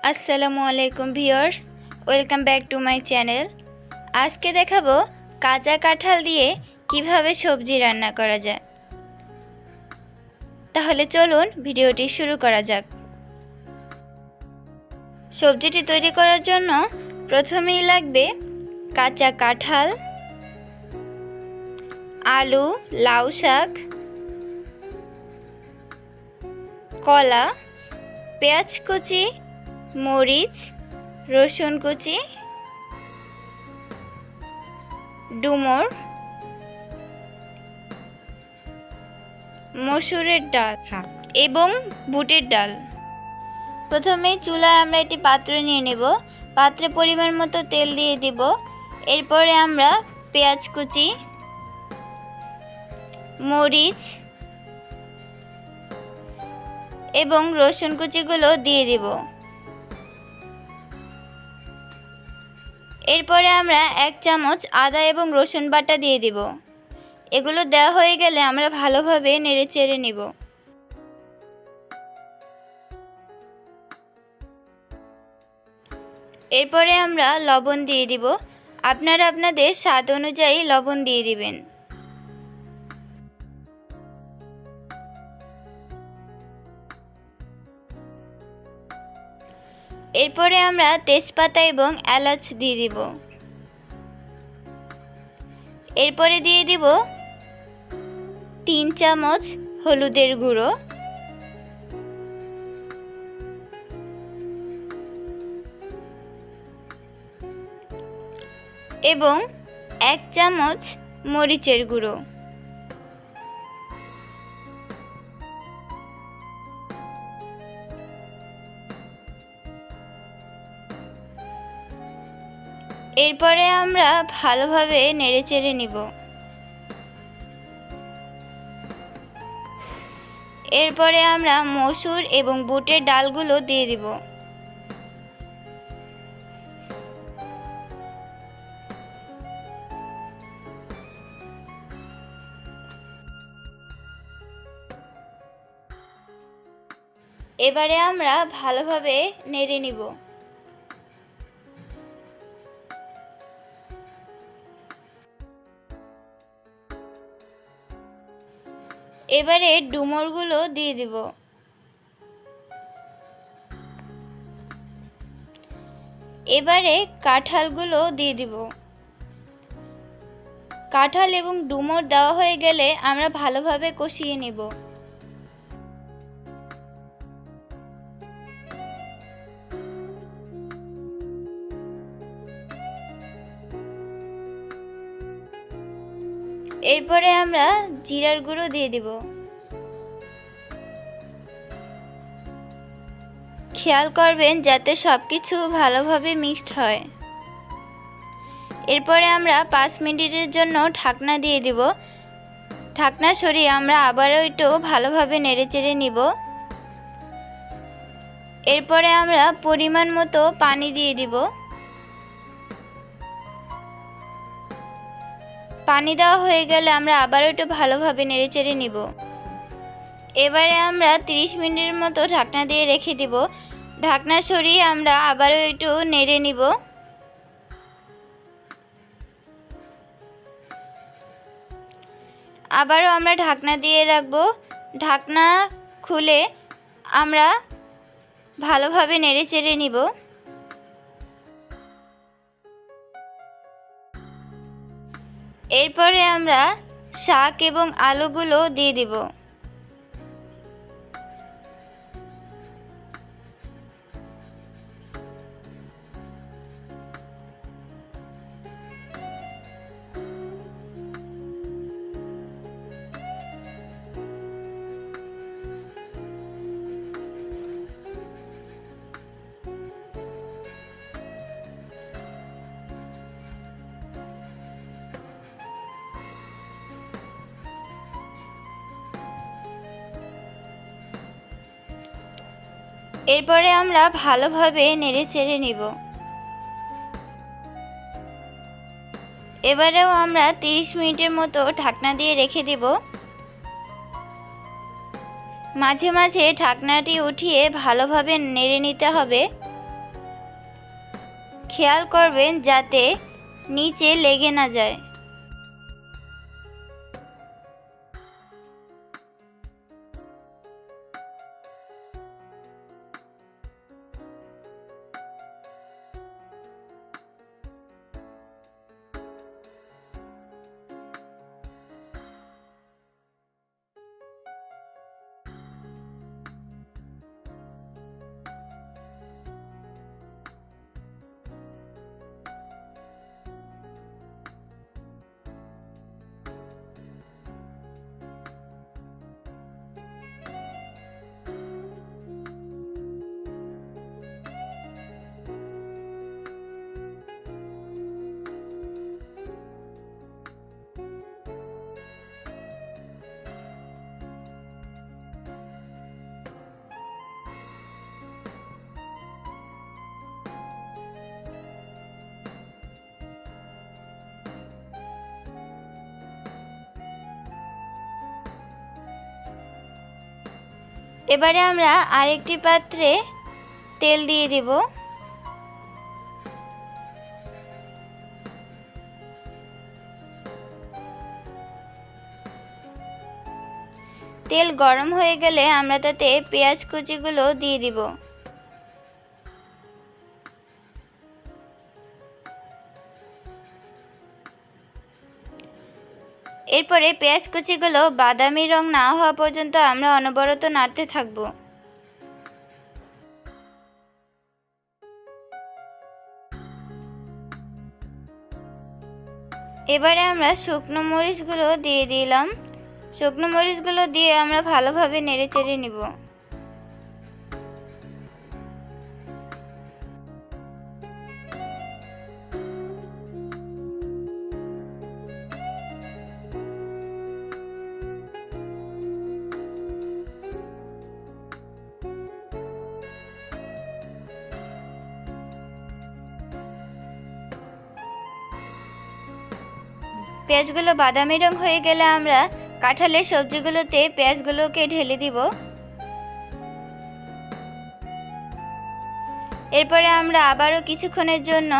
আসসালামু আলাইকুম viewers, welcome back to my channel. আজকে দেখাবো কাঁচা কাঁঠাল দিয়ে কিভাবে সবজি রান্না করা যায়। তাহলে চলুন ভিডিওটি শুরু করা যাক। সবজিটি তৈরি করার জন্য প্রথমেই লাগবে কাঁচা কাঁঠাল, আলু, লাউ শাক, কলা, পেঁয়াজ কুচি, মরিচ, রসুন কুচি, ডুমুর, মসুরের ডাল এবং বুটের ডাল। প্রথমে চুলায় আমরা একটি পাত্র নিয়ে নেব। পাত্রে পরিমাণ মতো তেল দিয়ে দিব। এরপরে আমরা পেঁয়াজ কুচি, মরিচ এবং রসুন কুচিগুলো দিয়ে দিব। এরপরে আমরা 1 চামচ আদা এবং রসুন বাটা দিয়ে দিব। এগুলো দেওয়া হয়ে গেলে আমরা ভালোভাবে নেড়েচেড়ে নিব। এরপরে আমরা লবণ দিয়ে দিব। আপনারা আপনাদের স্বাদ অনুযায়ী লবণ দিয়ে দিবেন। এরপরে আমরা তেজপাতা এবং এলাচ দিয়ে দিব। এরপরে দিয়ে দিব 3 চামচ হলুদের গুঁড়ো, এবং 1 চামচ মরিচের গুঁড়ো। এরপরে আমরা ভালোভাবে নেড়েচেড়ে নিব। এরপরে আমরা মসুর এবং বুটের ডালগুলো দিয়ে দিব। এবারে আমরা ভালোভাবে নেড়ে নিব। এবারে ডুমুরগুলো দিয়ে দিব। এবারে কাঁঠালগুলো দিয়ে দিব। কাঁঠাল এবং ডুমুর দেওয়া হয়ে গেলে আমরা ভালোভাবে কষিয়ে নিব। এরপরে আমরা জিরার গুঁড়ো দিয়ে দিব। খেয়াল করবেন যাতে সবকিছু ভালোভাবে মিক্সড হয়। এরপরে আমরা 5 মিনিটের জন্য ঢাকনা দিয়ে দিব। ঢাকনা সরিয়ে আমরা আবারও একটু ভালোভাবে নেড়েচেড়ে নিব। এরপরে আমরা পরিমাণ মতো পানি দিয়ে দিব। পানি দেওয়া হয়ে গেলে আমরা আবারও একটু ভালোভাবে নেড়েচেড়ে নিব। এবারে আমরা 30 মিনিটের মতো ঢাকনা দিয়ে রেখে দিব। ঢাকনা সরিয়ে আমরা আবারও একটু নেড়ে নিব। আবারও আমরা ঢাকনা দিয়ে রাখবো। ঢাকনা খুলে আমরা ভালোভাবে নেড়েচেড়ে নিব। এরপরে আমরা শাক এবং আলুগুলো দিয়ে দিব। এরপরে আমরা ভালোভাবে নেড়েচেড়ে নিব। এবারেও আমরা 30 মিনিটের মতো ঢাকনা দিয়ে রেখে দেব। মাঝে মাঝে ঢাকনাটি উঠিয়ে ভালোভাবে নেড়ে নিতে হবে। খেয়াল করবেন যাতে নিচে লেগে না যায়। এবারে আমরা আরেকটি পাত্রে তেল দিয়ে দেব। তেল গরম হয়ে গেলে আমরা তাতে পেঁয়াজ কুচিগুলো দিয়ে দিব। এরপরে পেঁয়াজ কুচিগুলো বাদামি রং না হওয়া পর্যন্ত আমরা অনবরত নাড়তে থাকব। এবারে আমরা শুকনো মরিচগুলো দিয়ে দিলাম। শুকনো মরিচগুলো দিয়ে আমরা ভালোভাবে নেড়েচেড়ে নিব। পেঁয়াজগুলো বাদামি রং হয়ে গেলে আমরা কাঁঠালের সবজিগুলোতে পেঁয়াজগুলোকে ঢেলে দিব। এরপরে আমরা আবারও কিছুক্ষণের জন্য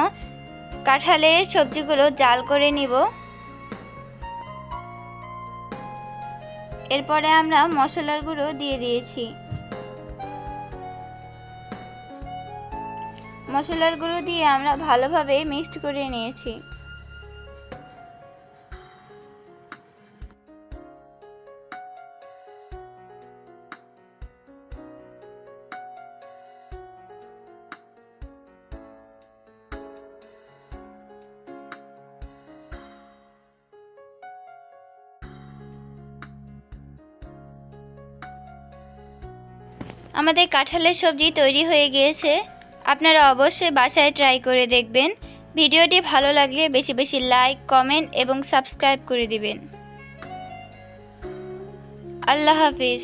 কাঁঠালের সবজিগুলো জাল করে নিব। এরপরে আমরা মশলার গুঁড়ো দিয়ে দিয়েছি। মশলার গুঁড়ো দিয়ে আমরা ভালোভাবে মিক্সড করে নিয়েছি। আমাদের কাঁঠালের সবজি তৈরি হয়ে গিয়েছে। আপনারা অবশ্যই বাসায় ট্রাই করে দেখবেন। ভিডিওটি ভালো লাগলে বেশি বেশি লাইক, কমেন্ট এবং সাবস্ক্রাইব করে দিবেন। আল্লাহ হাফিজ।